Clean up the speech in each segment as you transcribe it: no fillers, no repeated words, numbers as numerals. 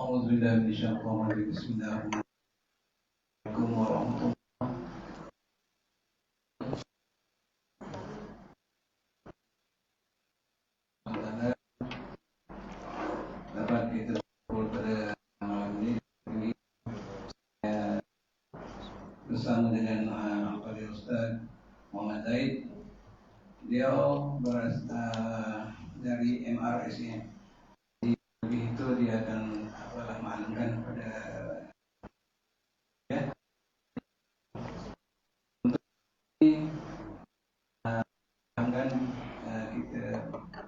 أعوذ بالله من الشيطان الرجيم. بسم الله الرحمن الرحيم ورحمة الله. Dapat kita berkumpul pada malam ini bersama dengan Al Ustaz Muhammad Zaid. Beliau berasal dari MRSM. Jadi itu dia akan maklumkan kepada untuk kita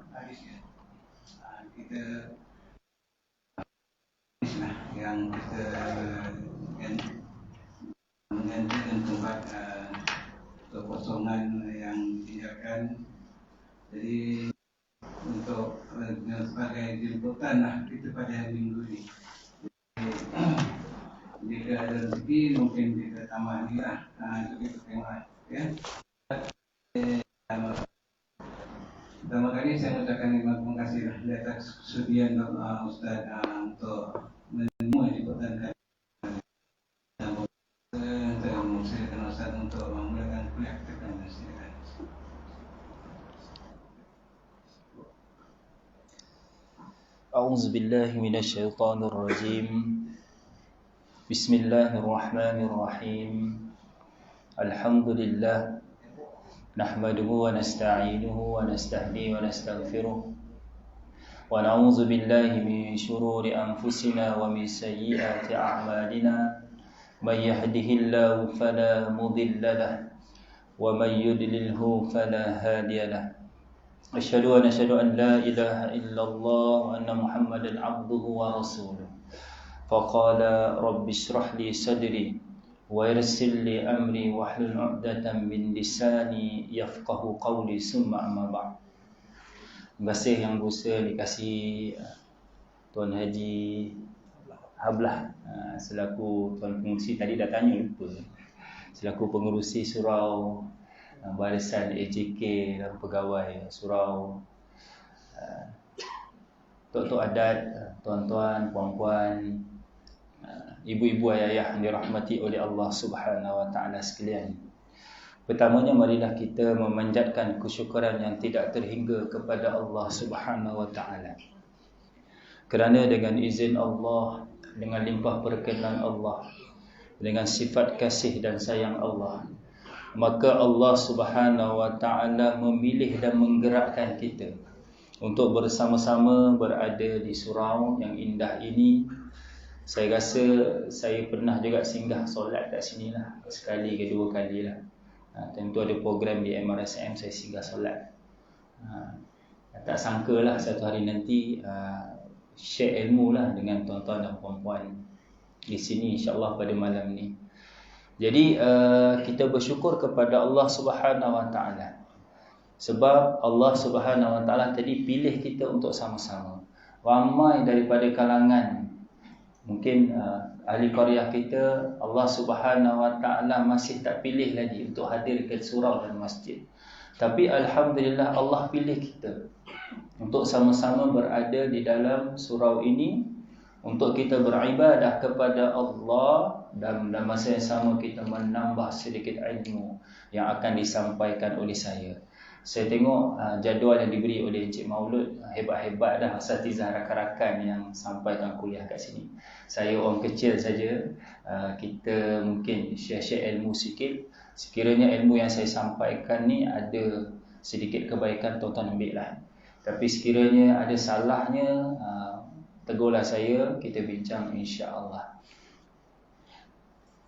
hadisnya kita yang kita menggantikan tempat kekosongan yang ditinggalkan. Jadi untuk sebagai jemputan kita pada minggu ini. Jika ada rezeki mungkin kita tambah ni lah. Itu kita tengok ya. Pertama kali saya mengucapkan terima kasih di atas kesediaan Ustaz untuk menemui jemputan kami. Saya mempersilakan Ustaz untuk memulakan kuliah kita. أعوذ بالله من الشيطان الرجيم بسم الله الرحمن الرحيم الحمد لله نحمده ونستعينه ونستهديه ونستغفره ونعوذ بالله من شرور أنفسنا ومن سيئات أعمالنا من يهده الله فلا مضل له ومن يضلله فلا هادي له أشهد أن لا إله إلا الله وأن محمدا عبده ورسوله فقال رب اشرح لي صدري ويسر لي أمري واحلل عقدة من لساني يفقه قولي ثم أما بعد. Terima kasih yang berusaha dikasih Tuan Haji Hablah selaku Tuan Pengurusi, tadi dah tanya lupa, selaku pengurusi surau barisan AJK dan pegawai surau, tok-tok adat, tuan-tuan, puan-puan, ibu-ibu, ayah yang dirahmati oleh Allah Subhanahu wa taala sekalian. Pertamanya marilah kita memanjatkan kesyukuran yang tidak terhingga kepada Allah Subhanahu wa taala. Kerana dengan izin Allah, dengan limpah perkenan Allah, dengan sifat kasih dan sayang Allah, maka Allah Subhanahu wa taala memilih dan menggerakkan kita untuk bersama-sama berada di surau yang indah ini. Saya rasa saya pernah juga singgah solat kat sini lah, sekali ke dua kali lah. Tentu ada program di MRSM saya singgah solat. Tak sangka lah satu hari nanti share ilmu lah dengan tuan-tuan dan puan-puan di sini insya-Allah pada malam ni. Jadi kita bersyukur kepada Allah Subhanahu wa taala. Sebab Allah Subhanahu wa taala tadi pilih kita untuk sama-sama. Ramai daripada kalangan mungkin ahli qaryah kita, Allah Subhanahu wa taala masih tak pilih lagi untuk hadir ke surau dan masjid. Tapi alhamdulillah Allah pilih kita untuk sama-sama berada di dalam surau ini, untuk kita beribadah kepada Allah, dan dalam masa yang sama kita menambah sedikit ilmu yang akan disampaikan oleh saya. Saya tengok jadual yang diberi oleh Encik Maulud, hebat-hebat dah asatizah rakan-rakan yang sampaikan kuliah kat sini. Saya orang kecil saja, kita mungkin share-share ilmu sikit. Sekiranya ilmu yang saya sampaikan ni ada sedikit kebaikan, tuan-tuan ambil lah. Tapi sekiranya ada salahnya, tegurlah saya, kita bincang insya-Allah.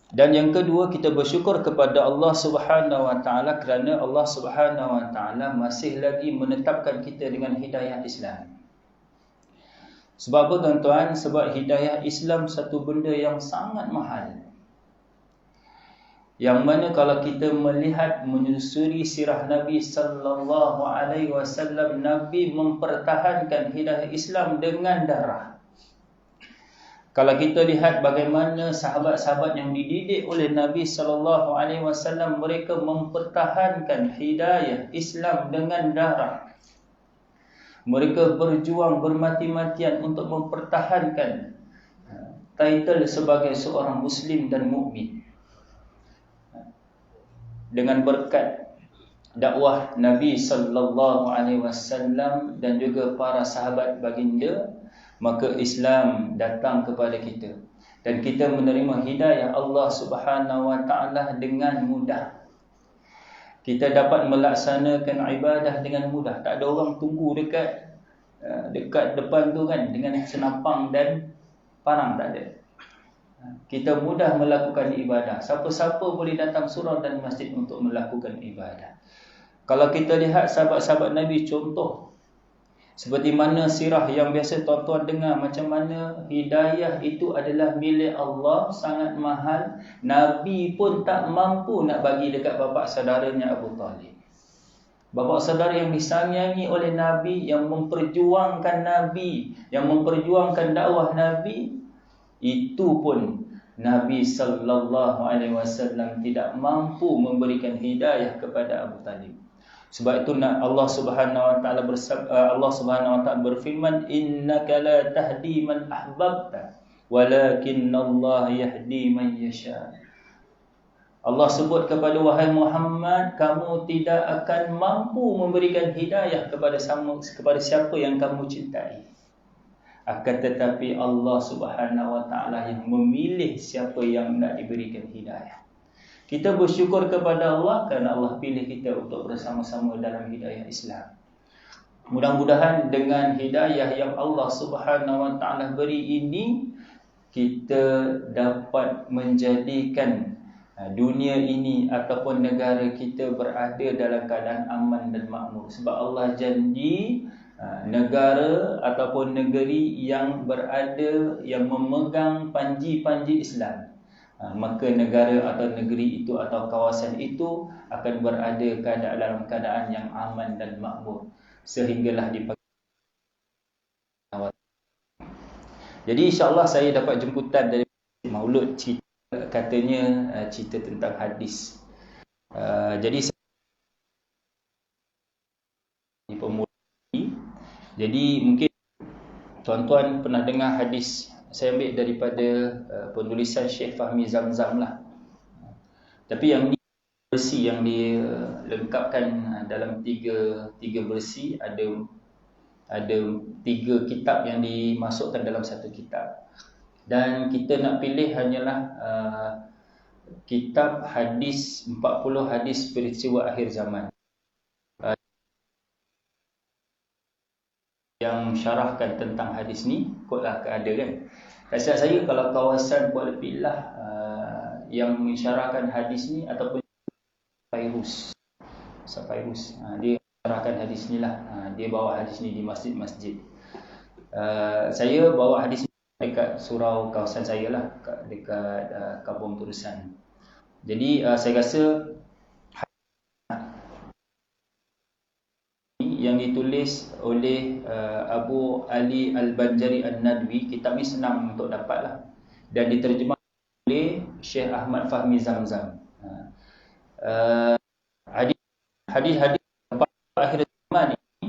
Dan yang kedua, kita bersyukur kepada Allah Subhanahu wa taala kerana Allah Subhanahu wa taala masih lagi menetapkan kita dengan hidayah Islam. Sebab apa tuan-tuan? Sebab hidayah Islam satu benda yang sangat mahal. Yang mana kalau kita melihat menyusuri sirah Nabi sallallahu alaihi wasallam, Nabi mempertahankan hidayah Islam dengan darah. Kalau kita lihat bagaimana sahabat-sahabat yang dididik oleh Nabi sallallahu alaihi wasallam, mereka mempertahankan hidayah Islam dengan darah. Mereka berjuang bermati-matian untuk mempertahankan title sebagai seorang Muslim dan mukmin. Dengan berkat dakwah Nabi sallallahu alaihi wasallam dan juga para sahabat baginda, maka Islam datang kepada kita dan kita menerima hidayah Allah Subhanahu wa taala dengan mudah. Kita dapat melaksanakan ibadah dengan mudah. Tak ada orang tunggu dekat depan tu kan dengan senapang dan parang, tak ada. Kita mudah melakukan ibadah. Siapa-siapa boleh datang surau dan masjid untuk melakukan ibadah. Kalau kita lihat sahabat-sahabat Nabi, contoh seperti mana sirah yang biasa tuan-tuan dengar, macam mana hidayah itu adalah milik Allah, sangat mahal. Nabi pun tak mampu nak bagi dekat bapa saudaranya Abu Talib. Bapa saudara yang disayangi oleh Nabi, yang memperjuangkan Nabi, yang memperjuangkan dakwah Nabi, itu pun Nabi sallallahu alaihi wasallam tidak mampu memberikan hidayah kepada Abu Talib. Sebab itu Allah Subhanahu wa taala Allah Subhanahu wa taala berfirman, innaka la tahdi man ahbabta walakinnallaha yahdi man yasha. Allah sebut kepada wahai Muhammad, kamu tidak akan mampu memberikan hidayah kepada siapa yang kamu cintai. Akan tetapi Allah Subhanahu wa taala yang memilih siapa yang nak diberikan hidayah. Kita bersyukur kepada Allah kerana Allah pilih kita untuk bersama-sama dalam hidayah Islam. Mudah-mudahan dengan hidayah yang Allah Subhanahu wa taala beri ini, kita dapat menjadikan dunia ini ataupun negara kita berada dalam keadaan aman dan makmur. Sebab Allah janji negara ataupun negeri yang berada, yang memegang panji-panji Islam, maka negara atau negeri itu atau kawasan itu akan berada dalam keadaan yang aman dan makmur sehinggalah dipanggil. Jadi insya-Allah saya dapat jemputan dari Maulud, katanya cerita tentang hadis. Jadi saya pemulai. Jadi mungkin tuan-tuan pernah dengar hadis, saya ambil daripada penulisan Syekh Fahmi Zamzam lah. Tapi yang ni versi yang dilengkapkan dalam tiga versi, ada 3 kitab yang dimasukkan dalam satu kitab. Dan kita nak pilih hanyalah kitab hadis 40 hadis peristiwa akhir zaman. Yang syarahkan tentang hadis ni, kotlah ada kan. Rasa saya kalau kawasan Kuala Pilah yang mensyarahkan hadis ni ataupun Fairuz, dia syarahkan hadis ni lah. Dia bawa hadis ni di masjid-masjid. Saya bawa hadis ni dekat surau kawasan saya lah, dekat Kampung Terusan. Jadi saya rasa yang ditulis oleh Abu Ali Al-Banjari An-Nadwi, kitab ni senang untuk dapat lah, dan diterjemah oleh Syekh Ahmad Fahmi Zamzam. Hadis-hadis akhir zaman ini,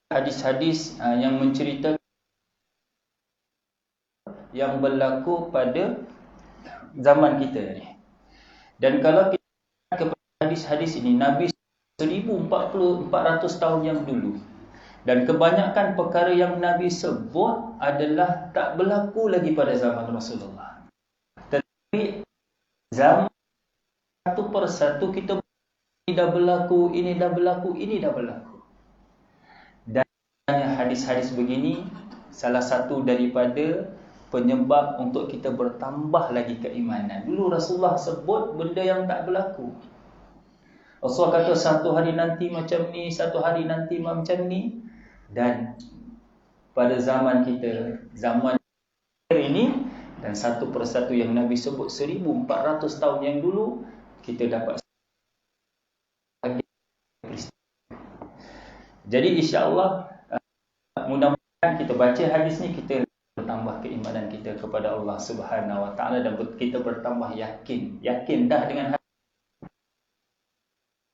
hadis-hadis yang menceritakan yang berlaku pada zaman kita ni. Dan kalau kita kepada hadis-hadis ini, Nabi 1400 tahun yang dulu, dan kebanyakan perkara yang Nabi sebut adalah tak berlaku lagi pada zaman Rasulullah. Tetapi zaman satu persatu kita, ini dah berlaku, ini dah berlaku, ini dah berlaku. Dan hadis-hadis begini salah satu daripada penyebab untuk kita bertambah lagi keimanan. Dulu Rasulullah sebut benda yang tak berlaku. Rasulullah kata satu hari nanti macam ni, satu hari nanti macam ni. Dan pada zaman kita, zaman ini, dan satu persatu yang Nabi sebut 1400 tahun yang dulu, kita dapat. Jadi insya-Allah mudah-mudahan kita baca hadis ni, kita bertambah keimanan kita kepada Allah Subhanahu wa taala, dan kita bertambah yakin dah dengan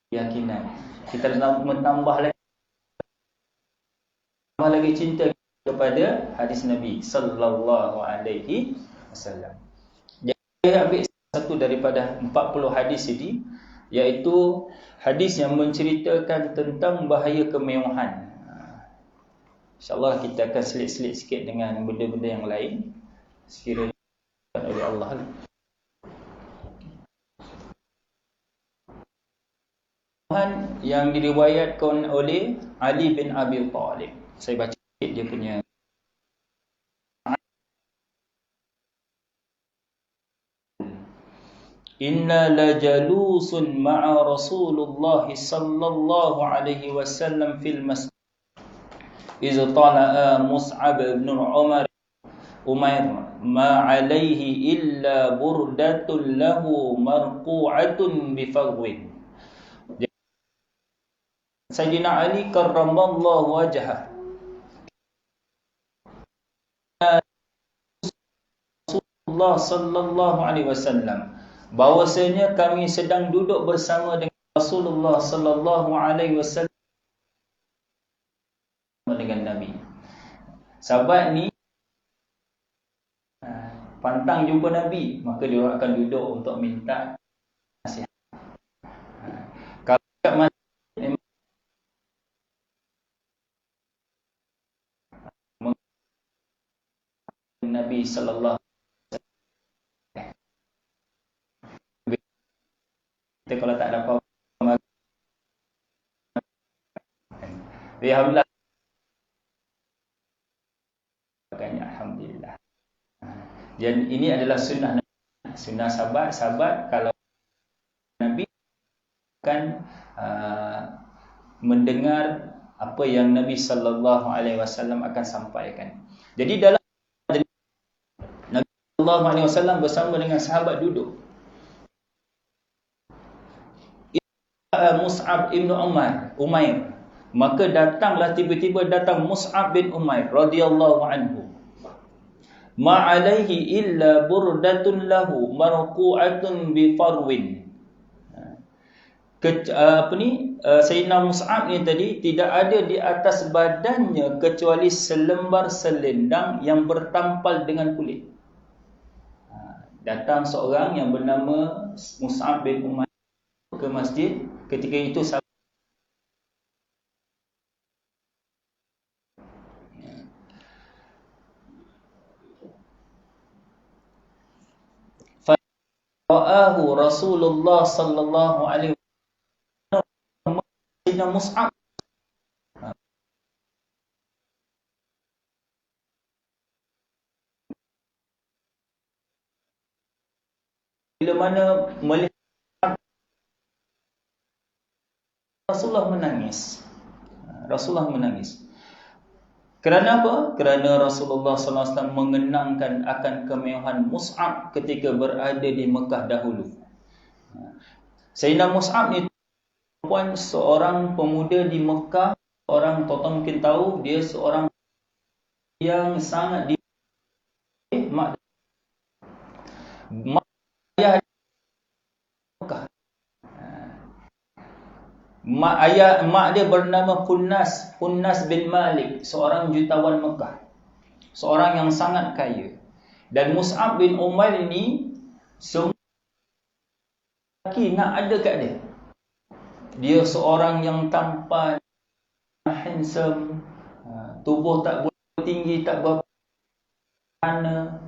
keyakinan. Kita nak menambah lagi cinta kepada hadis Nabi sallallahu alaihi wasallam. Jadi saya ambil satu daripada 40 hadis ini, iaitu hadis yang menceritakan tentang bahaya kemewahan. InsyaAllah kita akan selit-selit sikit dengan benda-benda yang lain sekiranya oleh Allah. Yang diriwayatkan oleh Ali bin Abi Thalib. Saya baca sikit dia punya. Inna lajalusun ma'a Rasulullah sallallahu alaihi wasallam fil masjid iz tala'a Mus'ab bin Umair ma alaihi illa burdatun lahu marqu'atun bifarwin. Sayyidina Ali karramallahu wajhah Rasulullah sallallahu alaihi wasallam, bahwasanya kami sedang duduk bersama dengan Rasulullah sallallahu alaihi wasallam dengan Nabi. Sahabat ni pantang jumpa Nabi, maka dia orang akan duduk untuk minta nasihat. Kalau kat mana Nabi sallallahu alaihi wasallam, kita kalau tak ada apa-apa, alhamdulillah, alhamdulillah. Dan ini adalah sunnah sahabat kalau Nabi akan mendengar apa yang Nabi sallallahu alaihi wasallam akan sampaikan. Jadi dalam Nabi sallallahu alaihi wasallam bersama dengan sahabat duduk. Mus'ab bin Umair, maka datanglah tiba-tiba datang Mus'ab bin Umair radhiyallahu anhu. Ma alaihi illa burdatun lahu marqu'atun bi farwin. Sayyidina Mus'ab ni tadi tidak ada di atas badannya kecuali selembar selendang yang bertampal dengan kulit. Datang seorang yang bernama Mus'ab bin Umair ke masjid. Ketika itu ra'ahu Rasulullah sallallahu alaihi wasallam Sayyidina Mus'ab bila mana melihat Rasulullah menangis. Kerana apa? Kerana Rasulullah sallallahu alaihi wasallam mengenangkan akan kemewahan Mus'ab ketika berada di Mekah dahulu. Sayyidina Mus'ab ni seorang pemuda di Mekah, orang tuan-tuan mungkin tahu dia seorang yang sangat mak ayah Mekah. Mak dia bernama Khunnas bin Malik, seorang jutawan Mekah, seorang yang sangat kaya. Dan Mus'ab bin Umair ini semua lelaki nak ada kat dia. Dia seorang yang tampan, handsome, tubuh tak berapa tinggi, tak berapa mana,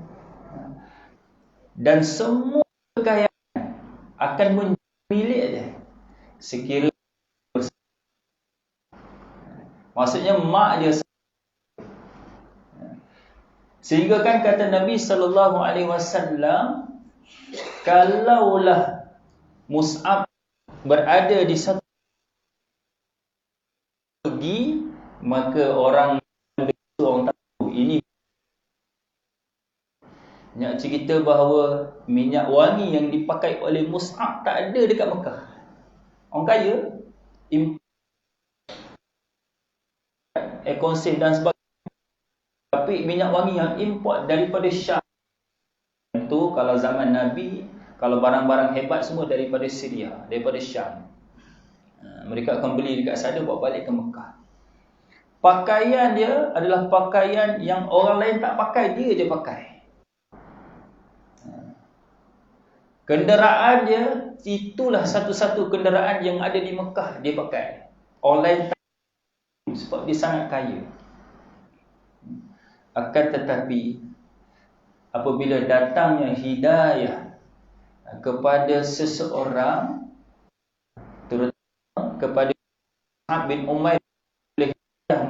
dan semua kekayaan akan menjadi milik dia sekiranya. Maksudnya mak dia. Sehingga kan kata Nabi sallallahu alaihi wasallam, kalaulah Mus'ab berada di satu pergi, maka orang tahu ini. Nak cerita bahawa minyak wangi yang dipakai oleh Mus'ab tak ada dekat Mekah. Orang kaya ekonsif dan sebagainya. Tapi minyak wangi yang import daripada Syam. Itu kalau zaman Nabi, kalau barang-barang hebat semua daripada Syria, daripada Syam. Mereka akan beli dekat sana bawa balik ke Mekah. Pakaian dia adalah pakaian yang orang lain tak pakai, dia je pakai. Kenderaan dia, itulah satu-satu kenderaan yang ada di Mekah dia pakai. Orang lain tak, sebab dia sangat kaya. Akan tetapi apabila datangnya hidayah kepada seseorang, terutama kepada Mus'ab bin Umair,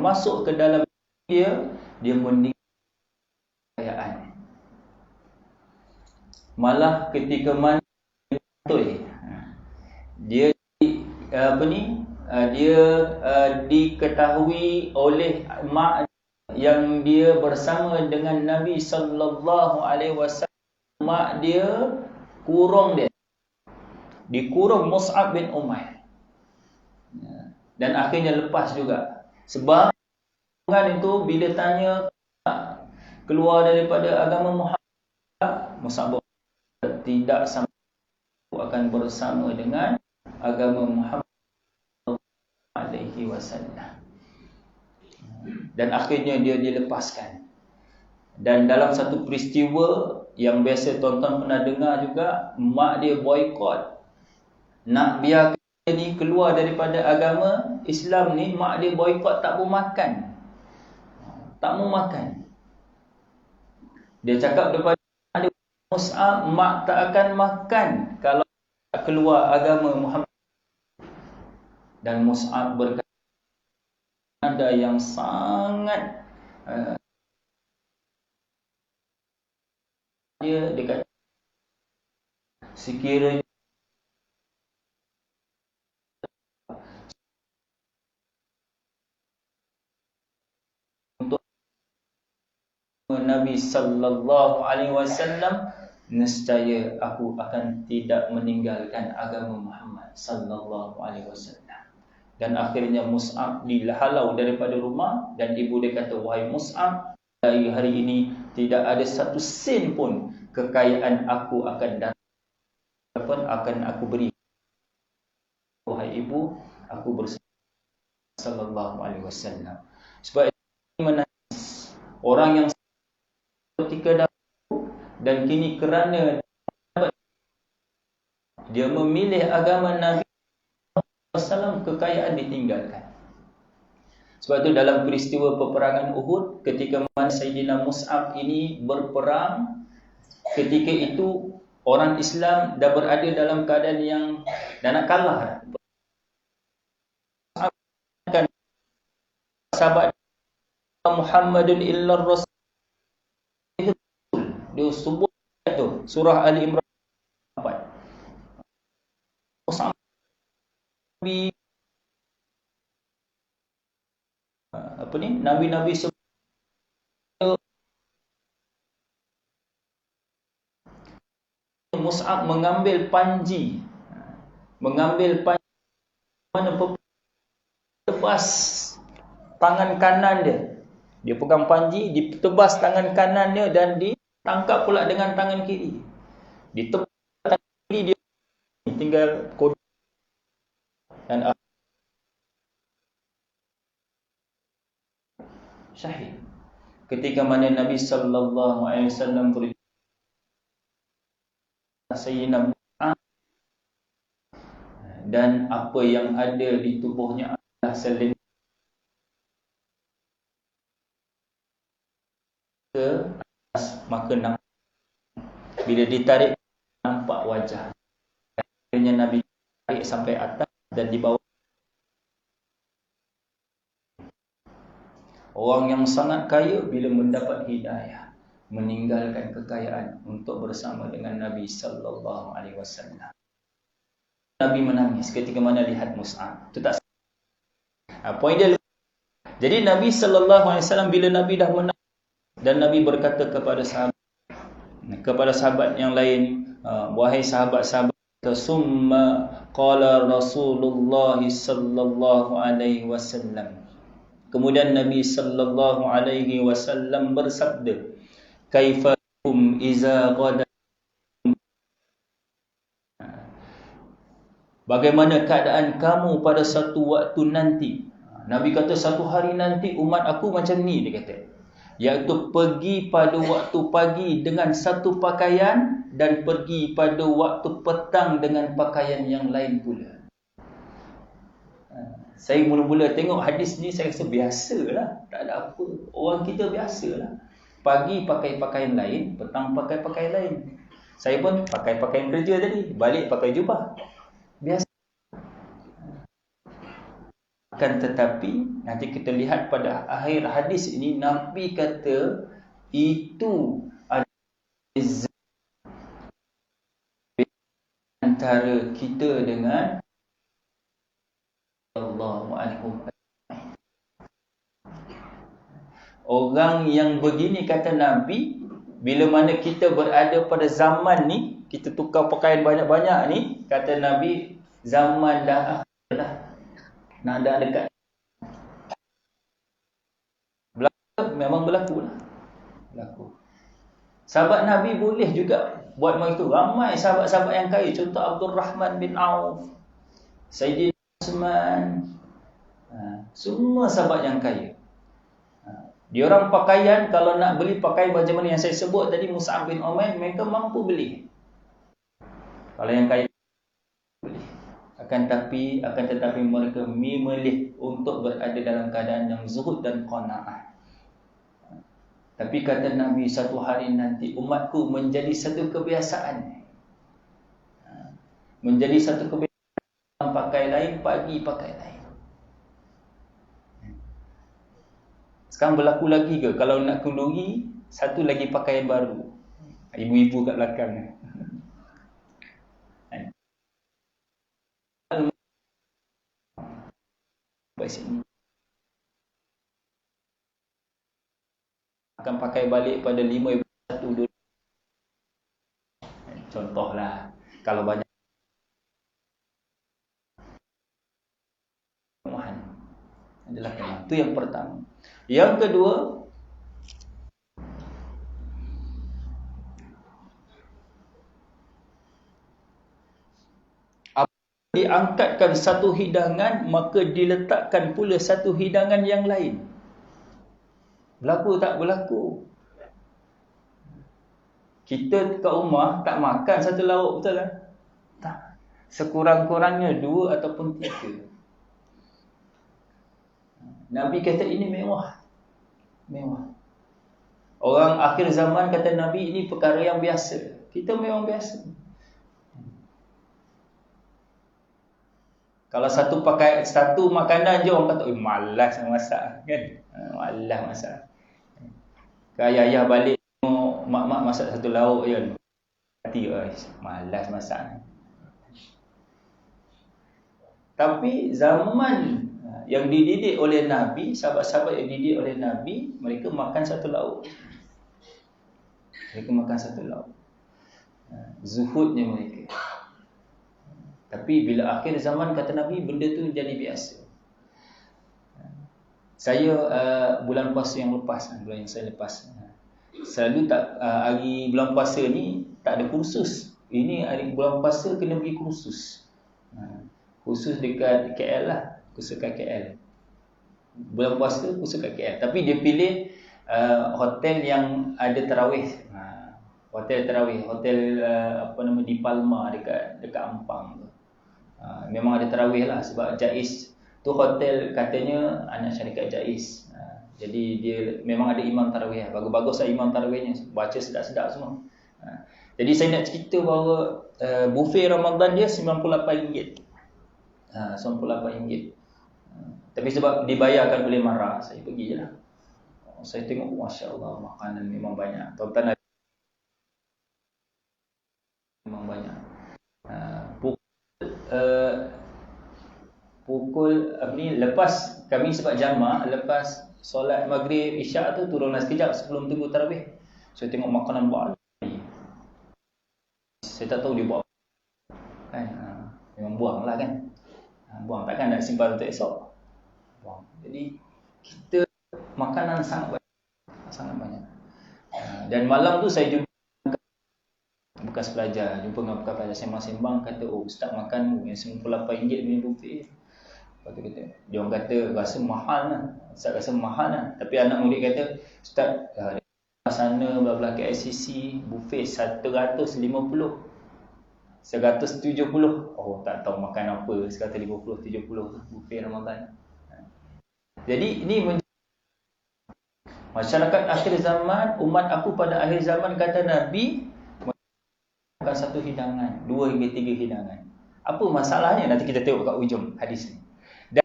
masuk ke dalam dia meninggal kekayaan. Malah ketika mana dia diketahui oleh mak yang dia bersama dengan Nabi sallallahu alaihi wasallam, mak dia kurung dia. Dikurung Mus'ab bin Umair. Dan akhirnya lepas juga. Sebab itu bila tanya keluar daripada agama Muhammad, Mus'ab tidak sama akan bersama dengan agama Muhammad alaihi wasallam. Dan akhirnya dia dilepaskan. Dan dalam satu peristiwa yang biasa tuan-tuan pernah dengar juga, mak dia boikot, nak biarkan dia ni keluar daripada agama Islam ni. Mak dia boikot, tak mau makan. Tak mau makan. Dia cakap kepada Mus'ab, mak tak akan makan kalau tak keluar agama Muhammad. Dan Mus'ab berkata, ada yang sangat dia kata, sekiranya untuk Nabi sallallahu alaihi wasallam, nescaya aku akan tidak meninggalkan agama Muhammad sallallahu alaihi wasallam. Dan akhirnya Mus'ab dihalau daripada rumah, dan ibu dia kata, wahai Mus'ab, dari hari ini tidak ada satu sen pun kekayaan aku akan datang, akan aku beri. Wahai ibu, aku bersama sallallahu alaihi wasallam. Sebab ini menangis orang yang ketika dahulu, dan kini kerana dia memilih agama Nabi SAW, kekayaan ditinggalkan. Sebab itu dalam peristiwa peperangan Uhud, ketika mana Sayyidina Mus'ab ini berperang, ketika itu orang Islam dah berada dalam keadaan yang dah nak kalah. Sahabat Muhammadun illar rasul, dia sebut itu surah Ali Imran 4. Mus'ab Nabi-nabi Mus'ab mengambil panji, mana tebas tangan kanan dia. Dia pegang panji, ditebas tangan kanan dia, dan ditangkap pula dengan tangan kiri. Ditebas tangan kiri dia, tinggal kod. Dan syahid. Ketika mana Nabi sallallahu alaihi wasallam beritahu Sayyidina Mus'ab, dan apa yang ada di tubuhnya adalah selendang, ke atas, maka nampak, bila ditarik nampak wajah. Akhirnya Nabi tarik sampai atas, dan di bawah. Orang yang sangat kaya bila mendapat hidayah, meninggalkan kekayaan untuk bersama dengan Nabi sallallahu alaihi wasallam. Nabi menangis ketika mana lihat Mus'ab. Itu tak poin dia. Jadi Nabi sallallahu alaihi wasallam bila Nabi dah menangis, dan Nabi berkata kepada sahabat yang lain, wahai sahabat-sahabat, summa qala Rasulullah sallallahu alaihi wasallam. Kemudian Nabi sallallahu alaihi wasallam bersabda, kaifakum iza qada, bagaimana keadaan kamu pada satu waktu nanti. Nabi kata satu hari nanti umat aku macam ni, dia kata. Iaitu pergi pada waktu pagi dengan satu pakaian dan pergi pada waktu petang dengan pakaian yang lain pula. Saya mula-mula tengok hadis ni, saya rasa biasalah, tak ada apa. Orang kita biasalah. Pagi pakai pakaian lain, petang pakai pakaian lain. Saya pun pakai pakaian kerja tadi, balik pakai jubah. Biasa. Akan tetapi nanti kita lihat pada akhir hadis ini, Nabi kata itu ada antara kita dengan Allahu anhum. Orang yang begini, kata Nabi, bila mana kita berada pada zaman ni, kita tukar pakaian banyak-banyak ni, kata Nabi, zaman dah akhir dah. Nak dah dekat. Memang berlaku lah. Berlaku. Sahabat Nabi boleh juga buat macam itu. Ramai sahabat-sahabat yang kaya. Contoh Abdul Rahman bin Auf, Sayyidina Osman, semua sahabat yang kaya. Diorang pakaian, kalau nak beli pakaian macam mana yang saya sebut tadi, Mus'ab bin Umair, mereka mampu beli. Kalau yang kaya beli. Akan tetapi mereka memilih untuk berada dalam keadaan yang zuhud dan qanaah. Tapi kata Nabi, satu hari nanti umatku menjadi satu kebiasaan. Menjadi satu kebiasaan, pakai lain, pagi pakai lain. Sekarang berlaku lagi ke? Kalau nak kenduri, satu lagi pakaian baru. Ibu-ibu kat belakang. Baik sini. Akan pakai balik pada 5 1 2. Contohlah, kalau banyak adalah kena. Itu yang pertama. Yang kedua, diangkatkan satu hidangan, maka diletakkan pula satu hidangan yang lain. Berlaku tak berlaku? Kita kat rumah tak makan satu lauk, betul kan? Tak. Sekurang-kurangnya 2 ataupun 3. Nabi kata ini mewah. Mewah. Orang akhir zaman kata Nabi ini perkara yang biasa. Kita memang biasa. Kalau satu makanan je orang kata, malas masak kan? Malas masak. Ayah balik tengok mak-mak masak satu lauk je. Hati, malas masak. Tapi zaman yang dididik oleh Nabi, sahabat-sahabat yang dididik oleh Nabi, mereka makan satu lauk. Mereka makan satu lauk. Zuhudnya mereka. Tapi bila akhir zaman, kata Nabi, benda tu jadi biasa. Saya bulan puasa yang lepas, bulan yang saya lepas, selalu tak hari bulan puasa ni tak ada kursus. Ini hari bulan puasa kena pergi kursus. Kursus dekat KL lah, kursus kat KL. Bulan puasa kursus kat KL. Tapi dia pilih hotel yang ada tarawih. Hotel tarawih, hotel di Palma dekat Ampang tu. Memang ada tarawih lah, sebab Jais tu hotel katanya anak syarikat Jais. Jadi dia memang ada imam tarawih. Bagus-bagus lah imam tarawihnya, baca sedap-sedap semua. Jadi saya nak cerita bahawa buffet Ramadan dia RM98. RM98. Tapi sebab dibayarkan oleh Mara, saya pergi je lah. Saya tengok, Masya Allah, makanan memang banyak. Tuan-tuan ada memang banyak. Pukul lepas kami sebab jamak, lepas solat maghrib isyak tu turunlah sekejap sebelum tunggu tarawih. Saya tengok makanan banyak. Saya tak tahu dia buat kan. Memang buang lah kan. Buang, takkan nak simpan untuk esok. Buang. Jadi kita makanan sangat banyak. Dan malam tu saya jumpa bekas pelajar, jumpa dengan bekas pelajar sembang-sembang, kata ustaz makan yang RM98 punya buffet. Lepas tu kata, dia orang kata rasa mahal lah. Ustaz rasa mahal lah. Tapi anak murid kata, Ustaz, sana belah-belah KICC buffet 150, 170. Oh, tak tahu makan apa 150, 70 buffet Ramadan. Jadi ini masyarakat akhir zaman, umat aku pada akhir zaman, kata Nabi, bukan satu hidangan, 2 hingga 3 hidangan. Apa masalahnya? Nanti kita tengok kat ujung hadis ni. Dan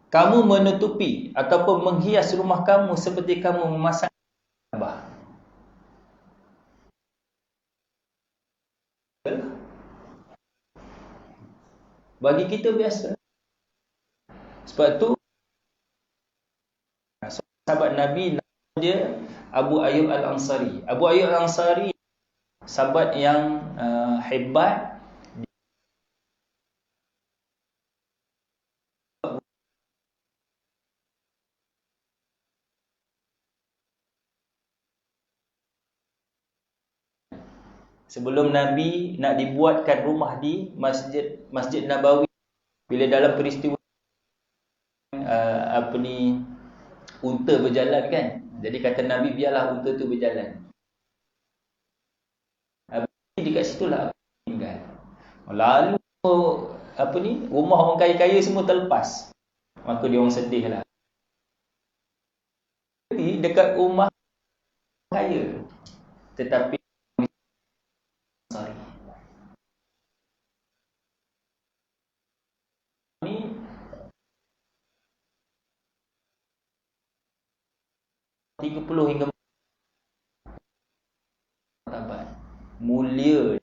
kamu menutupi ataupun menghias rumah kamu seperti kamu memasang Kaabah. Bagi kita biasa. Sebab tu sahabat Nabi, nama dia Abu Ayyub Al-Ansari. Abu Ayyub Al-Ansari sahabat yang hebat. Sebelum Nabi nak dibuatkan rumah di Masjid Nabawi, bila dalam peristiwa unta berjalan kan. Jadi kata Nabi, biarlah unta tu berjalan. Dekat situlah tinggal. Lalu rumah orang kaya-kaya semua terlepas. Maka dia orang sedih lah. Jadi dekat rumah kaya, tetapi ni $30 hingga martabat mulia.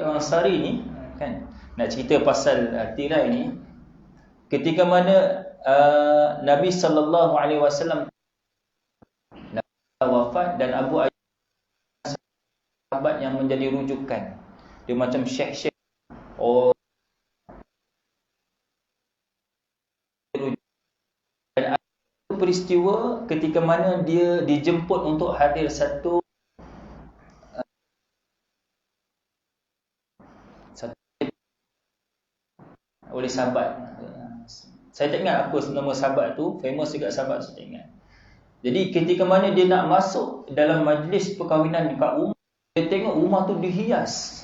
Ansari ni kan, nak cerita pasal tirai ni, ketika mana Nabi SAW wafat, dan Abu Ayyub sahabat yang menjadi rujukan. Dia macam syekh-syekh. Dan ada peristiwa ketika mana dia dijemput untuk hadir satu oleh sahabat. Saya tak ingat apa nama sahabat tu, famous juga sahabat, saya tak ingat. Jadi ketika mana dia nak masuk dalam majlis perkahwinan dekat rumah, dia tengok rumah tu dihias.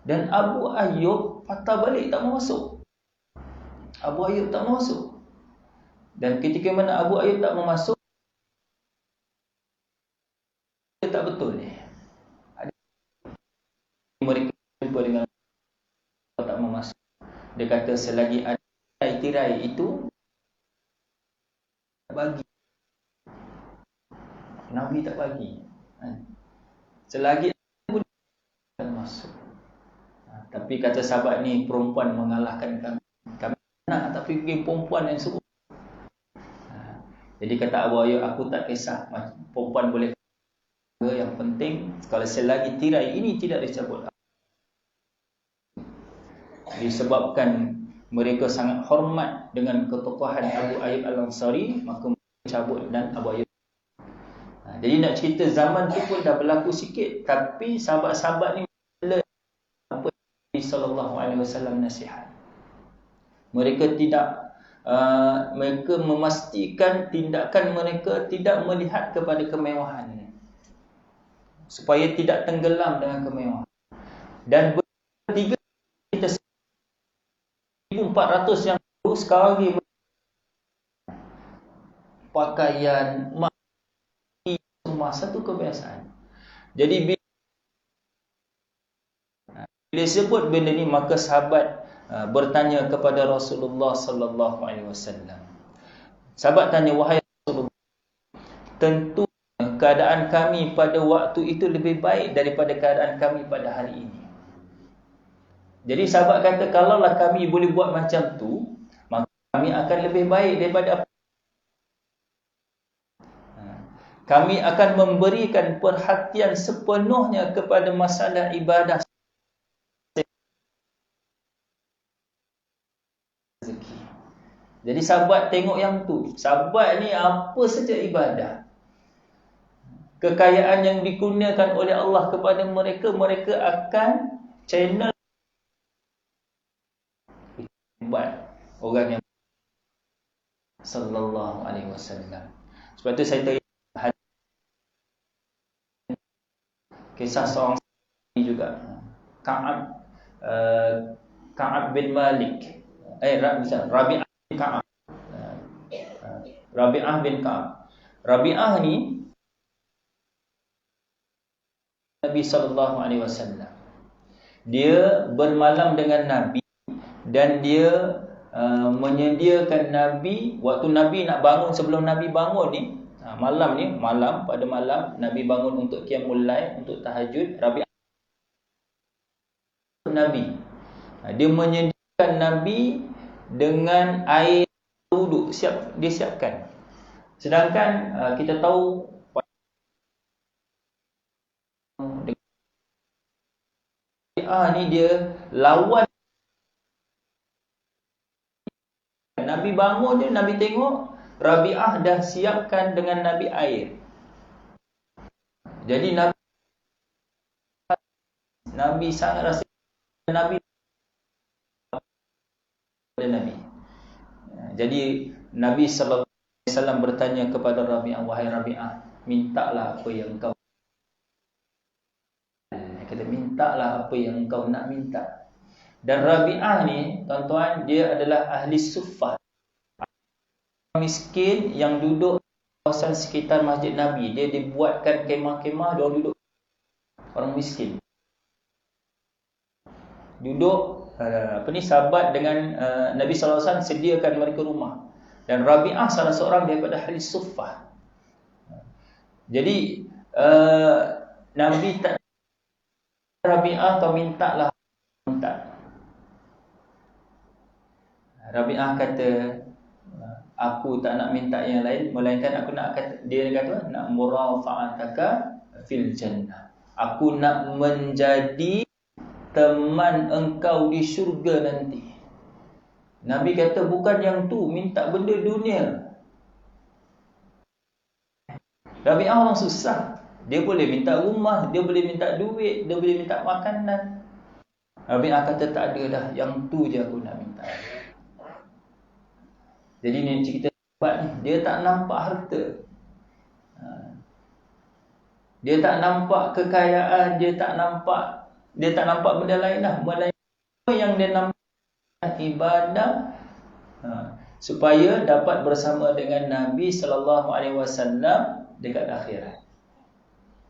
Dan Abu Ayyub patah balik, tak mau masuk. Abu Ayyub tak mau masuk. Dan ketika mana Abu Ayyub tak mau masuk, dia tak betul ni. Mereka jumpa dengan tak mau masuk. Dia kata selagi ada tirai itu tak bagi. Nabi tak bagi. Selagi ada tak masuk. Tapi kata sahabat ni, perempuan mengalahkan kami. Kami nak, tapi perempuan yang suruh. Jadi kata Abu Ayyub, aku tak kisah perempuan boleh. Yang penting kalau selagi tirai ini tidak dicabut. Disebabkan mereka sangat hormat dengan ketokohan Abu Ayyub Al-Ansari, maka mereka cabut dan Abu Ayyub. Jadi nak cerita zaman tu pun dah berlaku sikit, tapi sahabat-sahabat ni apa Nabi SAW nasihat. Mereka tidak mereka memastikan tindakan mereka tidak melihat kepada kemewahan, supaya tidak tenggelam dengan kemewahan. Dan bertiga kita 1400 yang dulu sekarang ni pakaian, mati, semua satu kebiasaan. Jadi bila sebut benda ni, maka sahabat bertanya kepada Rasulullah sallallahu alaihi wasallam. Sahabat tanya, wahai Rasulullah, tentu keadaan kami pada waktu itu lebih baik daripada keadaan kami pada hari ini. Jadi sahabat kata, kalaulah kami boleh buat macam tu, maka kami akan lebih baik daripada apa. Kami akan memberikan perhatian sepenuhnya kepada masalah ibadah. Jadi sahabat tengok yang tu. Sahabat ni apa saja ibadah. kekayaan yang dikurniakan oleh Allah kepada mereka, mereka akan channel buat orang yang sallallahu alaihi wasallam. Sebab tu saya teringat kisah seorang juga, Ka'ab bin Malik, Rabi'ah bin Ka'ab. Rabi'ah bin Ka'ab. Rabi'ah ni Nabi sallallahu alaihi wasallam. Dia bermalam dengan Nabi dan dia menyediakan Nabi waktu Nabi nak bangun, sebelum Nabi bangun ni, pada malam Nabi bangun untuk qiyamul lail, untuk tahajud. Rabi'ah Nabi, dia menyediakan Nabi dengan air wuduk, dia siapkan. Sedangkan kita tahu ni dia lawan. Nabi bangun je, Nabi tengok Rabi'ah dah siapkan dengan Nabi air. Jadi Nabi sangat rasa Nabi. Jadi Nabi sallallahu alaihi wasallam bertanya kepada Rabi'ah, wahai Rabi'ah, mintalah apa yang kau mintalah apa yang kau nak minta. Dan Rabi'ah ni, tuan-tuan, dia adalah ahli suffah, miskin yang duduk kawasan sekitar masjid Nabi. Dia dibuatkan kemah-kemah, dia duduk, orang miskin duduk, sahabat dengan Nabi sallallahu alaihi wasallam sediakan mereka rumah. Dan Rabi'ah salah seorang daripada ahli suffah. Jadi Nabi tak Rabi'ah, kau minta. Rabi'ah kata, aku tak nak minta yang lain, melainkan aku nak nak murafa'ataka fil jannah. Aku nak menjadi teman engkau di syurga nanti. Nabi kata bukan yang tu, minta benda dunia. Rabi'ah orang susah. Dia boleh minta rumah, dia boleh minta duit, dia boleh minta makanan. Rabi'ah kata tak ada dah, yang tu je aku nak minta. Jadi ni cerita sahabat ni, dia tak nampak harta, dia tak nampak kekayaan, dia tak nampak benda lain lah. Melainkan yang dia nampak ibadah, supaya dapat bersama dengan Nabi sallallahu alaihi wasallam dekat akhirat.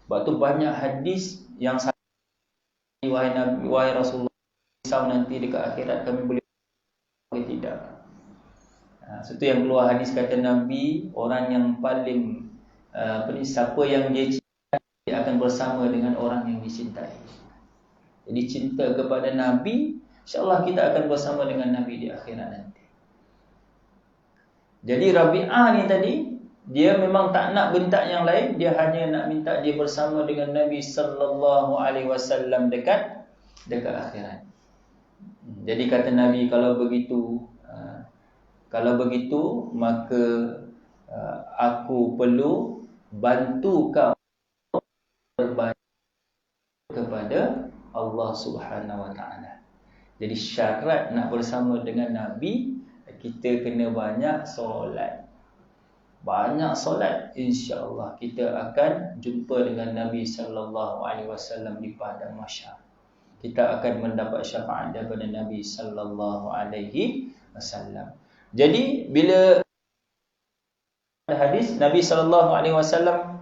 Sebab tu banyak hadis yang wahai Nabi, wahai Rasulullah, risau nanti dekat akhirat kami boleh tidak. Itu yang keluar hadis kata Nabi, orang yang paling siapa yang dia cintai, dia akan bersama dengan orang yang dicintai. Jadi cinta kepada Nabi, insya-Allah kita akan bersama dengan Nabi di akhirat nanti. Jadi Rabi'ah ni tadi, dia memang tak nak minta yang lain, dia hanya nak minta dia bersama dengan Nabi sallallahu alaihi wasallam dekat akhirat. Jadi kata Nabi, kalau begitu maka aku perlu bantu kau berbalik kepada Allah Subhanahu wa taala. Jadi syarat nak bersama dengan Nabi, kita kena banyak solat. Banyak solat, insya-Allah kita akan jumpa dengan Nabi sallallahu alaihi wasallam di padang mahsyar. Kita akan mendapat syafaat daripada Nabi sallallahu alaihi wasallam. Jadi bila hadis Nabi sallallahu alaihi wasallam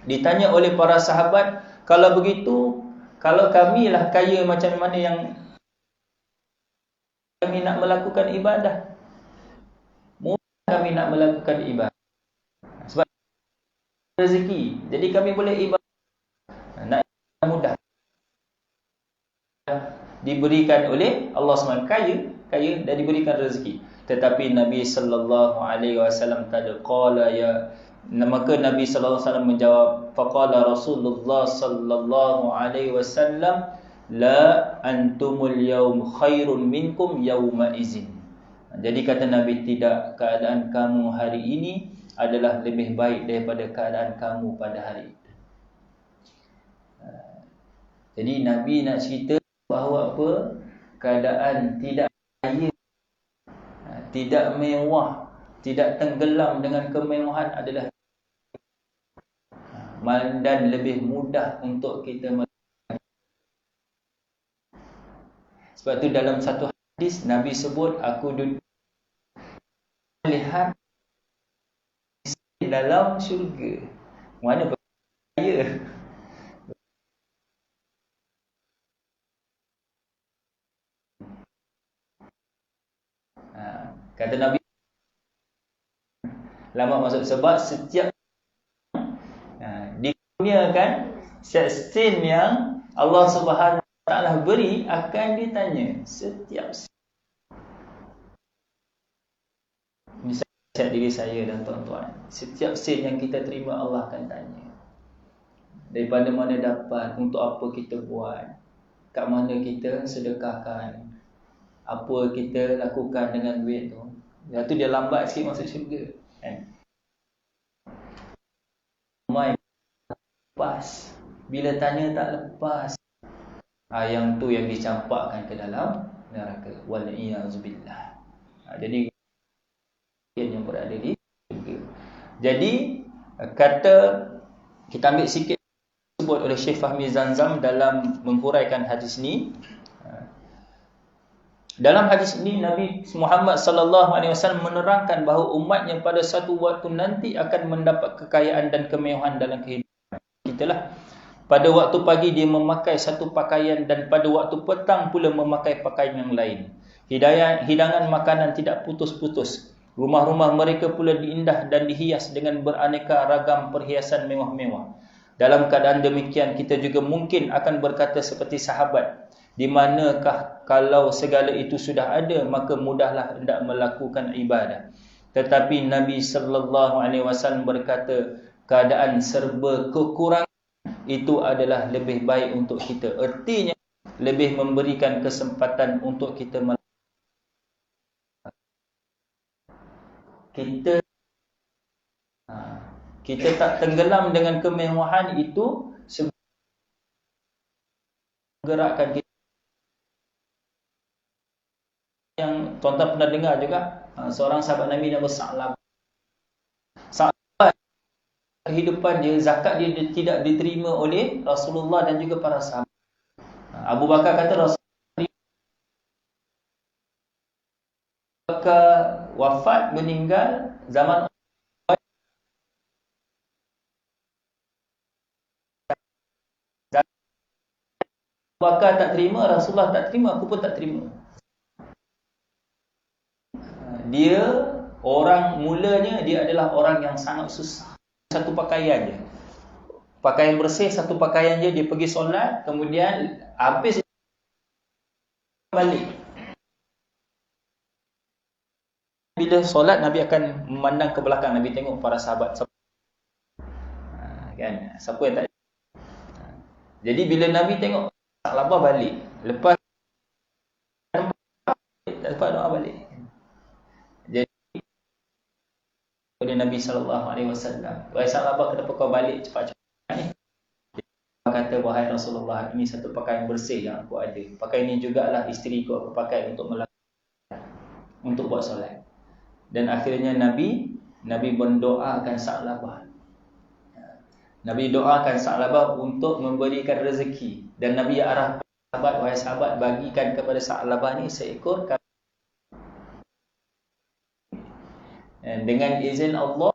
ditanya oleh para sahabat, kalau begitu, kalau kamilah kaya macam mana yang kami nak melakukan ibadah, mudah kami nak melakukan ibadah. Sebab rezeki, jadi kami boleh ibadah, nak mudah diberikan oleh Allah SWT, kaya dan diberikan rezeki. Tetapi Nabi sallallahu alaihi wasallam tadi qala ya, maka Nabi sallallahu alaihi wasallam menjawab, faqala Rasulullah sallallahu alaihi wasallam, la antumul yaum khairun minkum yauma izin. Jadi kata Nabi, tidak, keadaan kamu hari ini adalah lebih baik daripada keadaan kamu pada hari itu. Jadi Nabi nak cerita bahawa apa? Keadaan tidak kaya, tidak mewah, tidak tenggelam dengan kemewahan adalah dan lebih mudah untuk kita. Sebab tu dalam satu hadis Nabi sebut, aku lihat dalam syurga. Mana kaya? Kata Nabi, lama masuk sebab setiap di dunia kan, setiap scene yang Allah Subhanahu Wa Taala beri akan ditanya setiap scene. Misalnya diri saya dan tuan-tuan, setiap scene yang kita terima Allah akan tanya. Daripada mana dapat, untuk apa kita buat, kat mana kita sedekahkan, apa kita lakukan dengan duit tu. Lepas tu dia lambat sikit masuk syurga kan? Mai lepas, bila tanya tak lepas, yang tu yang dicampakkan ke dalam neraka. Wal-iyazubillah. Jadi yang berada di syurga. Jadi kata, kita ambil sikit disebut oleh Syekh Fahmi Zanzam dalam menghuraikan hadis ni. Dalam hadis ini Nabi Muhammad sallallahu alaihi wasallam menerangkan bahawa umatnya pada satu waktu nanti akan mendapat kekayaan dan kemewahan dalam kehidupan. Itulah, pada waktu pagi dia memakai satu pakaian dan pada waktu petang pula memakai pakaian yang lain. Hidangan makanan tidak putus-putus. Rumah-rumah mereka pula diindah dan dihias dengan beraneka ragam perhiasan mewah-mewah. Dalam keadaan demikian, kita juga mungkin akan berkata seperti sahabat, di manakah kalau segala itu sudah ada, maka mudahlah hendak melakukan ibadah. Tetapi Nabi sallallahu alaihi wasallam berkata, keadaan serba kekurangan itu adalah lebih baik untuk kita. Artinya lebih memberikan kesempatan untuk kita kita tak tenggelam dengan kemewahan itu, gerakkan kita. Yang tuan-tuan pernah dengar juga, seorang sahabat Nabi nama Sa'labah. Sa'labah, kehidupan dia, zakat dia tidak diterima oleh Rasulullah dan juga para sahabat. Abu Bakar kata Rasulullah wafat, meninggal zaman Abu Bakar tak terima, Rasulullah tak terima, aku pun tak terima. Dia orang mulanya, dia adalah orang yang sangat susah. Satu pakaian je, pakaian bersih, satu pakaian je. Dia pergi solat, kemudian habis balik. Bila solat, Nabi akan memandang ke belakang. Nabi tengok para sahabat, kan, siapa yang tak. Jadi bila Nabi tengok Sa'labah balik, lepas doa balik. Jadi oleh Nabi sallallahu alaihi wasallam, wahai Sa'labah, kenapa kau balik cepat-cepat ni? Dia kata, wahai Rasulullah, ini satu pakaian bersih yang aku ada. Pakaian ini jugalah isteri aku pakai untuk untuk buat solat. Dan akhirnya Nabi mendoakan Sa'labah. Nabi doakan Sa'labah untuk memberikan rezeki. Dan Nabi arahkan sahabat, wahai sahabat, bagikan kepada Sa'labah ni seekor kambing. Dengan izin Allah,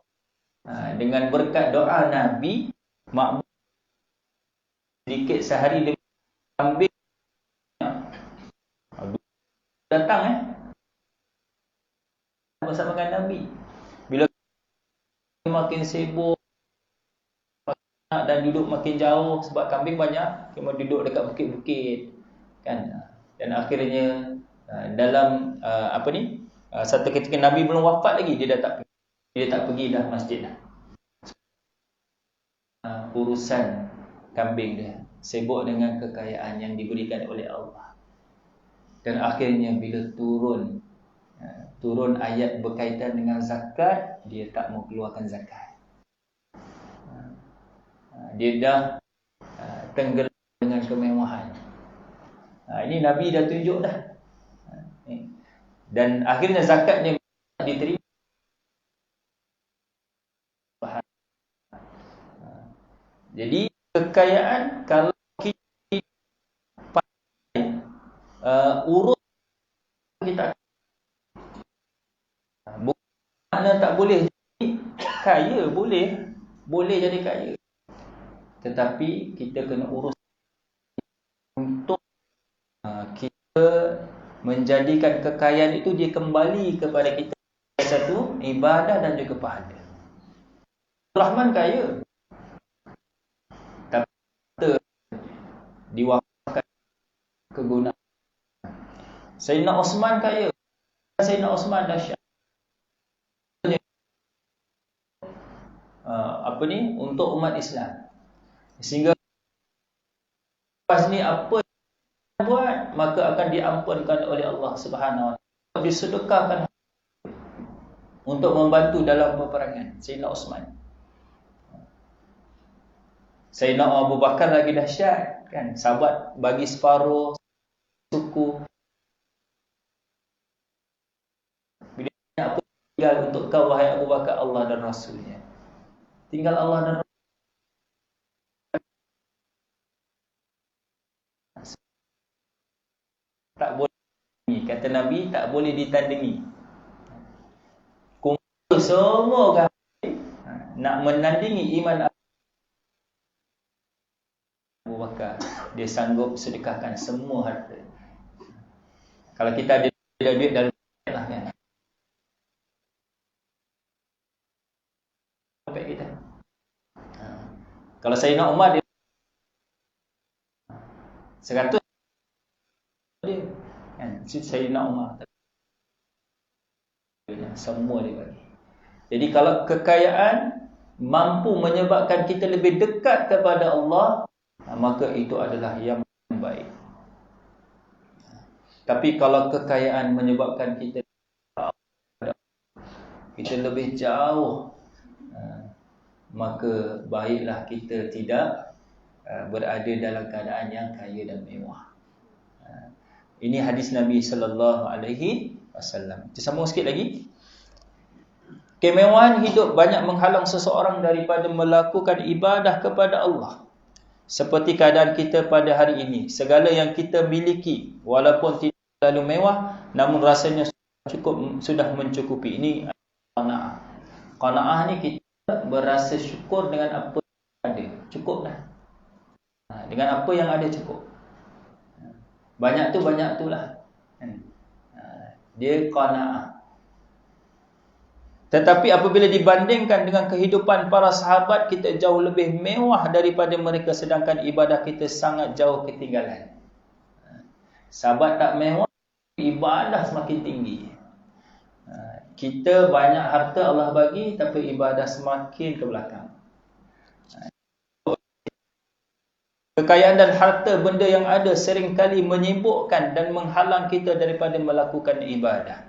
dengan berkat doa Nabi, makmum sedikit sehari dengan kambing datang bersama dengan Nabi. Bila makin sibuk dan duduk makin jauh sebab kambing banyak, cuma duduk dekat bukit-bukit kan. Dan akhirnya dalam satu ketika Nabi belum wafat lagi, dia tak pergi dah masjid dah. Urusan kambing dia, sibuk dengan kekayaan yang diberikan oleh Allah. Dan akhirnya bila turun ayat berkaitan dengan zakat, dia tak mau keluarkan zakat. Dia dah tenggelam dengan kemewahan. Ini Nabi dah tunjuk dah. Dan akhirnya zakatnya diterima. Jadi kekayaan kalau kita pandai urus kita, bukan makna tak boleh jadi kaya, boleh jadi kaya, tetapi kita kena urus untuk kita menjadikan kekayaan itu dia kembali kepada kita, satu ibadah dan juga pahala. Rahman kaya, tapi kita diwakafkan kegunaan. Sayyidina Osman kaya, Sayyidina Osman dahsyat. Untuk umat Islam, sehingga lepas ni apa yang buat maka akan diampunkan oleh Allah Subhanahu wa taala, disedekahkan untuk membantu dalam peperangan. Sayyidina Osman. Sayyidina Abu Bakar lagi dahsyat kan, sahabat bagi separuh suku. Bila apa tinggal untuk kau wahai Abu Bakar, Allah dan Rasulnya. Tinggal Allah dan Rasul. Tak boleh, kata Nabi, tak boleh ditandingi. Kumpul semua orang nak menandingi iman Abu Bakar, dia sanggup sedekahkan semua harta. Kalau kita ada duit dari lah kan, sampai kita. Kalau Sayyidina Umar dia 100 dia kan, Sayyidina Umar semua dia bagi. Jadi kalau kekayaan mampu menyebabkan kita lebih dekat kepada Allah, maka itu adalah yang baik. Tapi kalau kekayaan menyebabkan kita lebih jauh, maka baiklah kita tidak berada dalam keadaan yang kaya dan mewah. Ini hadis Nabi sallallahu alaihi wasallam. Kita sambung sikit lagi. Kemewahan hidup banyak menghalang seseorang daripada melakukan ibadah kepada Allah. Seperti keadaan kita pada hari ini, segala yang kita miliki walaupun tidak terlalu mewah, namun rasanya sudah mencukupi. Ini qanaah. Qanaah ni kita berasa syukur dengan apa yang ada. Cukup dah. Dengan apa yang ada cukup. Banyak tu banyak itulah. Dia qanaah. Tetapi apabila dibandingkan dengan kehidupan para sahabat, kita jauh lebih mewah daripada mereka, sedangkan ibadah kita sangat jauh ketinggalan. Sahabat tak mewah, ibadah semakin tinggi. Kita banyak harta Allah bagi, tapi ibadah semakin ke belakang. Kekayaan dan harta benda yang ada seringkali menyibukkan dan menghalang kita daripada melakukan ibadah.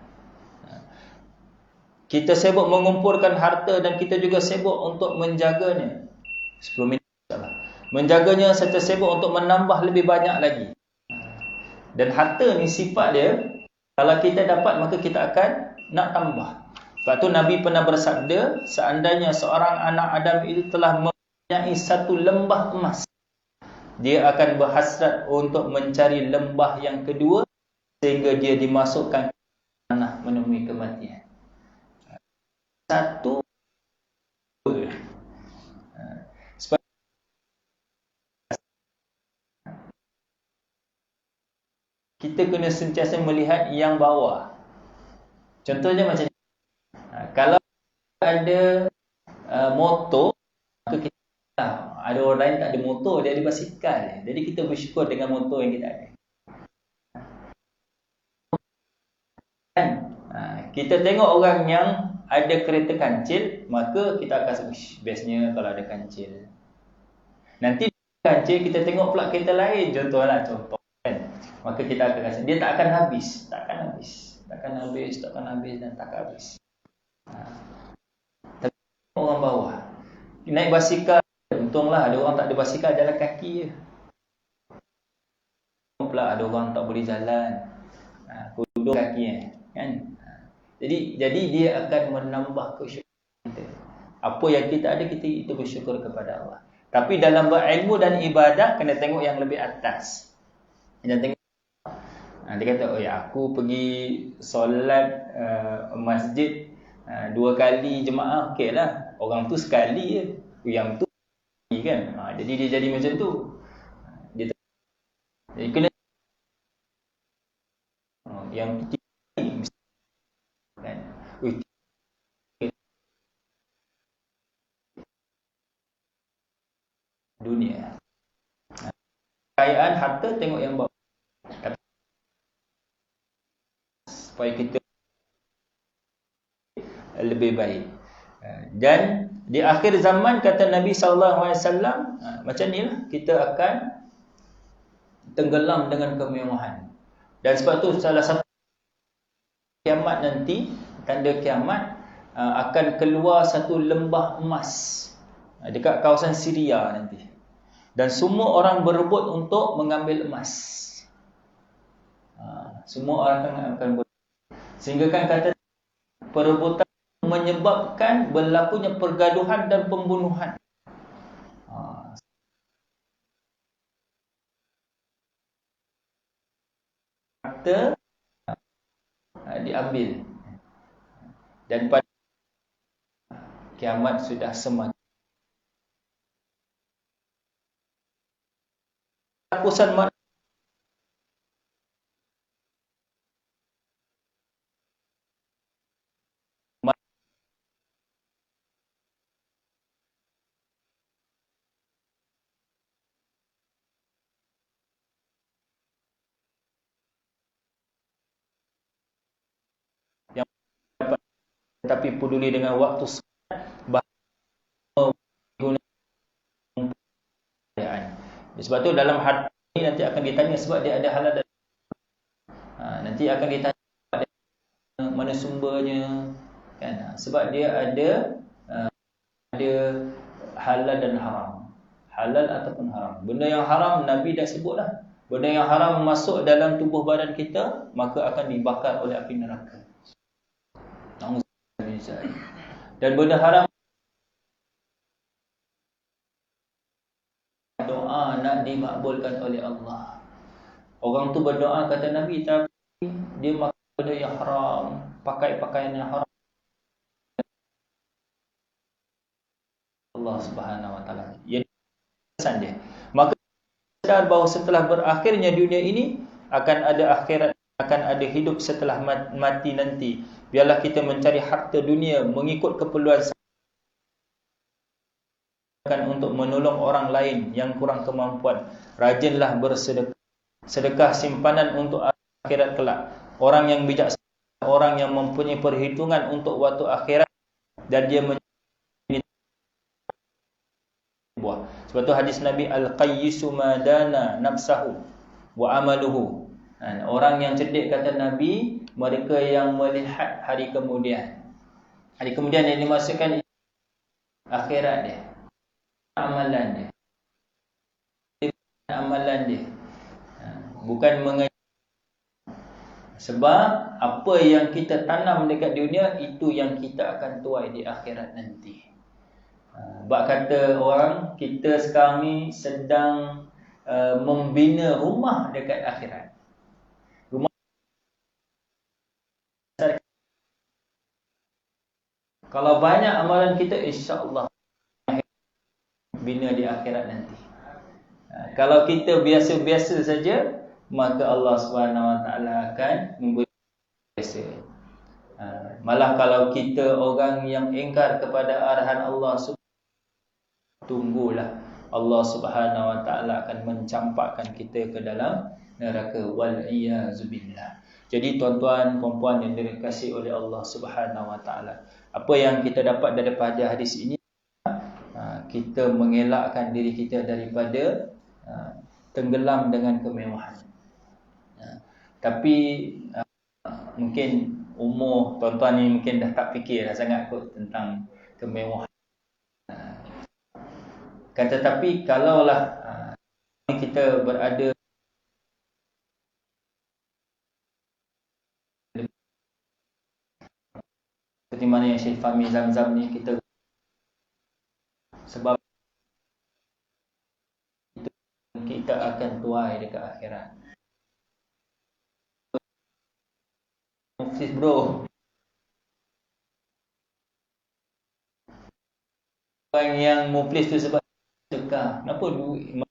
Kita sibuk mengumpulkan harta dan kita juga sibuk untuk menjaganya. 10 minit salah. Menjaganya serta sibuk untuk menambah lebih banyak lagi. Dan harta ni sifat dia, kalau kita dapat maka kita akan nak tambah. Sebab tu Nabi pernah bersabda, seandainya seorang anak Adam itu telah mempunyai satu lembah emas, dia akan berhasrat untuk mencari lembah yang kedua sehingga dia dimasukkan ke tanah menemui kematian. Satu sebab kita kena sentiasa melihat yang bawah. Contohnya macam ni. Kalau ada motor, maka kita ada orang lain tak ada motor, dia ada basikal. Jadi kita bersyukur dengan motor yang kita ada. Kan? Kita tengok orang yang ada kereta kancil, maka kita akan bestnya kalau ada kancil. Nanti kancil kita tengok pula kereta lain, contoh kan. Maka kita akan rasa dia tak akan habis dan tak habis. Tapi orang bawah naik basikal, untunglah ada orang tak ada basikal, jalan kaki je. pula ada orang tak boleh jalan, kudung kaki kan. Jadi dia akan menambah kesyukuran kita. Apa yang kita ada, kita itu bersyukur kepada Allah. Tapi dalam berilmu dan ibadah kena tengok yang lebih atas. Jangan tengok dia kata, oh ya, aku pergi solat masjid 2 kali jemaah, okey lah. Orang tu sekali je, yang tu kan. Jadi dia jadi macam tu. Jadi kena yang tu kan. Dunia. Kekayaan harta tengok yang bawah. Supaya kita lebih baik. Dan di akhir zaman kata Nabi SAW, macam ni lah, kita akan tenggelam dengan kemewahan. Dan sebab tu salah satu kiamat nanti, tanda kiamat, akan keluar satu lembah emas dekat kawasan Syria nanti. Dan semua orang berebut untuk mengambil emas. Semua orang akan berebut. Sehingga kan kata perebutan menyebabkan berlakunya pergaduhan dan pembunuhan. Harta diambil. Dan pada kiamat sudah semakin. Lakusan yang dapat, tetapi peduli dengan waktu solat, sebab tu dalam hadis ini nanti akan ditanya, sebab dia ada halal dan nanti akan ditanya mana sumbernya kan, sebab dia ada halal dan haram, halal ataupun haram. Benda yang haram Nabi dah sebutlah, benda yang haram masuk dalam tubuh badan kita maka akan dibakar oleh api neraka. Dan benda haram, doa nak dimakbulkan oleh Allah. Orang tu berdoa kata Nabi, tapi dia makan benda yang haram, pakai pakaian yang haram, Allah Subhanahu Wa Taala. Ia pesan dia. Maka sadar bahawa setelah berakhirnya dunia ini akan ada akhirat, akan ada hidup setelah mati nanti. Biarlah kita mencari harta dunia mengikut keperluan untuk menolong orang lain yang kurang kemampuan. Rajinlah bersedekah. Sedekah simpanan untuk akhirat kelak. Orang yang bijaksana, orang yang mempunyai perhitungan untuk waktu akhirat, dan dia buah. Sebab tu hadis Nabi, al-qayyisu madana nafsahu wa amaluhu. Orang yang cerdik kata Nabi, mereka yang melihat hari kemudian. Hari kemudian yang dimaksudkan akhirat dia, amalan dia, bukan mengajar. Sebab apa yang kita tanam dekat dunia, itu yang kita akan tuai di akhirat nanti. Bak kata orang, kita sekarang ni sedang membina rumah dekat akhirat. Rumah kalau banyak amalan kita, insya-Allah bina di akhirat nanti. Kalau kita biasa-biasa saja, maka Allah Subhanahu Wa Taala akan memberi biasa. Malah kalau kita orang yang ingkar kepada arahan Allah, tunggulah Allah Subhanahu Wa Taala akan mencampakkan kita ke dalam neraka, wal iyazubillah. Jadi tuan-tuan puan-puan yang dikasihi oleh Allah Subhanahu Wa Taala, apa yang kita dapat daripada hadis ini, kita mengelakkan diri kita daripada tenggelam dengan kemewahan. Tapi mungkin umur tuan-tuan ni mungkin dah tak fikir dah sangat kot tentang kemewahan. Kan, tetapi kalaulah kita berada seperti mana yang Syekh Fahmi Zamzam ni, kita sebab kita akan tuai dekat akhirat. Muflis bro, orang yang muflis tu sebab sedekah. Kenapa duit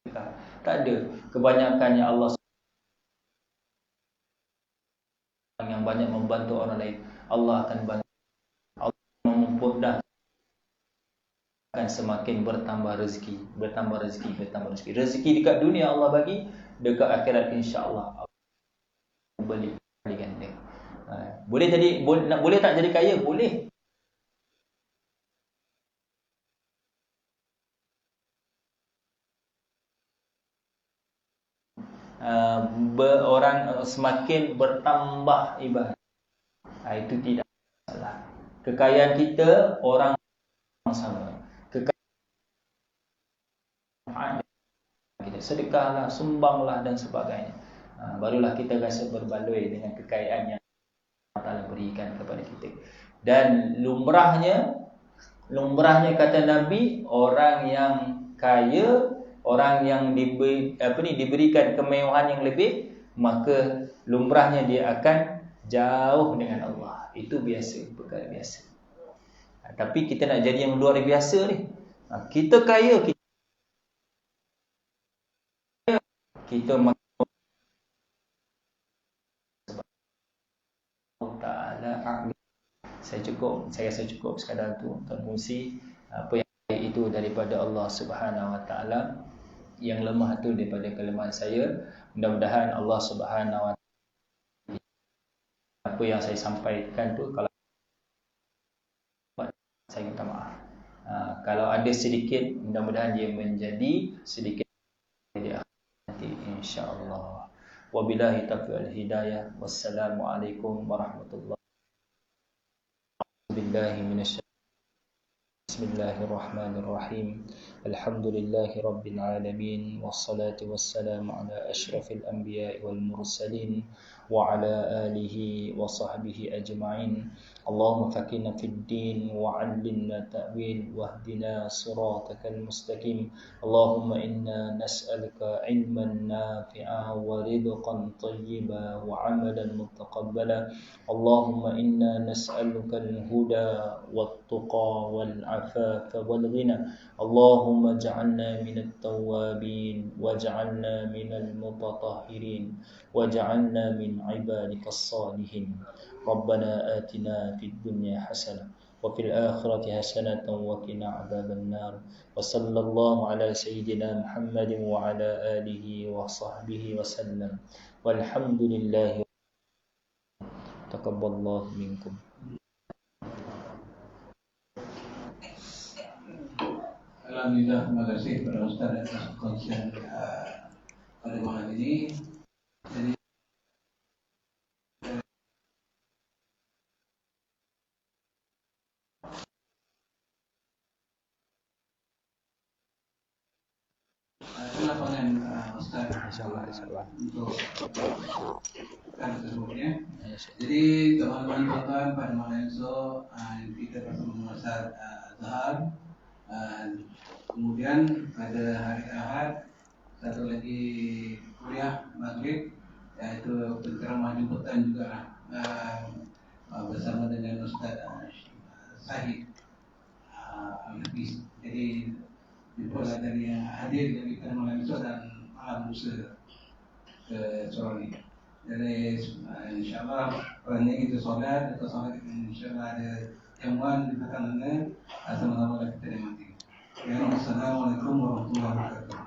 sedekah? Tak ada. Kebanyakannya Allah yang banyak membantu orang lain, Allah akan bantu. Allah memudahkan, akan semakin bertambah rezeki. Rezeki dekat dunia Allah bagi, dekat akhirat insya-Allah Allah beli ganda. Boleh jadi, boleh tak jadi kaya? Boleh. Orang semakin bertambah ibadah, itu tidak salah. Kekayaan kita orang sama, kekayaan kita sedekahlah, sumbanglah dan sebagainya. Barulah kita rasa berbaloi dengan kekayaan yang Allah Ta'ala berikan kepada kita. Dan lumrahnya kata Nabi, orang yang kaya, orang yang diberikan kemewahan yang lebih, maka lumrahnya dia akan jauh dengan Allah. Itu biasa, perkara biasa. Tapi kita nak jadi yang luar biasa ni. Kita kaya, kita Ta'ala. Saya rasa cukup sekadar tu untuk kongsi apa yang itu daripada Allah Subhanahu Wa Ta'ala. Yang lemah tu daripada kelemahan saya. Mudah-mudahan Allah Subhanahu Wa Ta'ala, apa yang saya sampaikan tu, kalau saya minta maaf. Kalau ada sedikit, mudah-mudahan dia menjadi sedikit di akhir nanti insya-Allah. Wabillahi taufiq wal hidayah. Wassalamualaikum warahmatullahi wabarakatuh. Bismillahirrahmanirrahim. Alhamdulillahi rabbil alamin, wassalatu wassalamu ala asyrafil anbiya'i wal mursalin wa ala alihi wa sahbihi ajma'in. Allahumma faqihna fid din wa 'allimna ta'wil wahdina siratal mustaqim. Allahumma inna nas'aluka 'ilman nafi'a wa rizqan thayyiban wa 'amalan mutaqabbala. Allahumma inna nas'aluka al-huda wat-tuqa wal-'afafa wal-ghina. Allahumma ij'alna minat tawwabin waj'alna minal mutatahhirin waj'alna min 'ibadikas salihin. Rabbana atina fid dunya hasanah wa fil akhirati hasanatan wa qina adzaban nar. Wa sallallahu ala sayyidina Muhammadin wa ala alihi wa sahbihi wa sallam. Walhamdulillahi taqabbalallahu minkum. Alhamdulillah, terima kasih kepada Ustaz atas kongsian pada malam ini. Jadi lapangan Ustaz InsyaAllah untuk tersebutnya. Jadi teman-teman pada malam esok kita bersama Ustaz Zahar. Kemudian pada hari Ahad satu lagi kuliah maghrib, yaitu penceramah jemputan juga bersama dengan Ustaz Sahid Al-Hafiz. Jadi itulah dari yang hadir dari malam esok dan malam lusa ke Sorong. Jadi insyaAllah pada kita solat atau solat insyaAllah ada jamuan di belakang sana. Sama-sama kita nikmati. Assalamualaikum warahmatullahi wabarakatuh.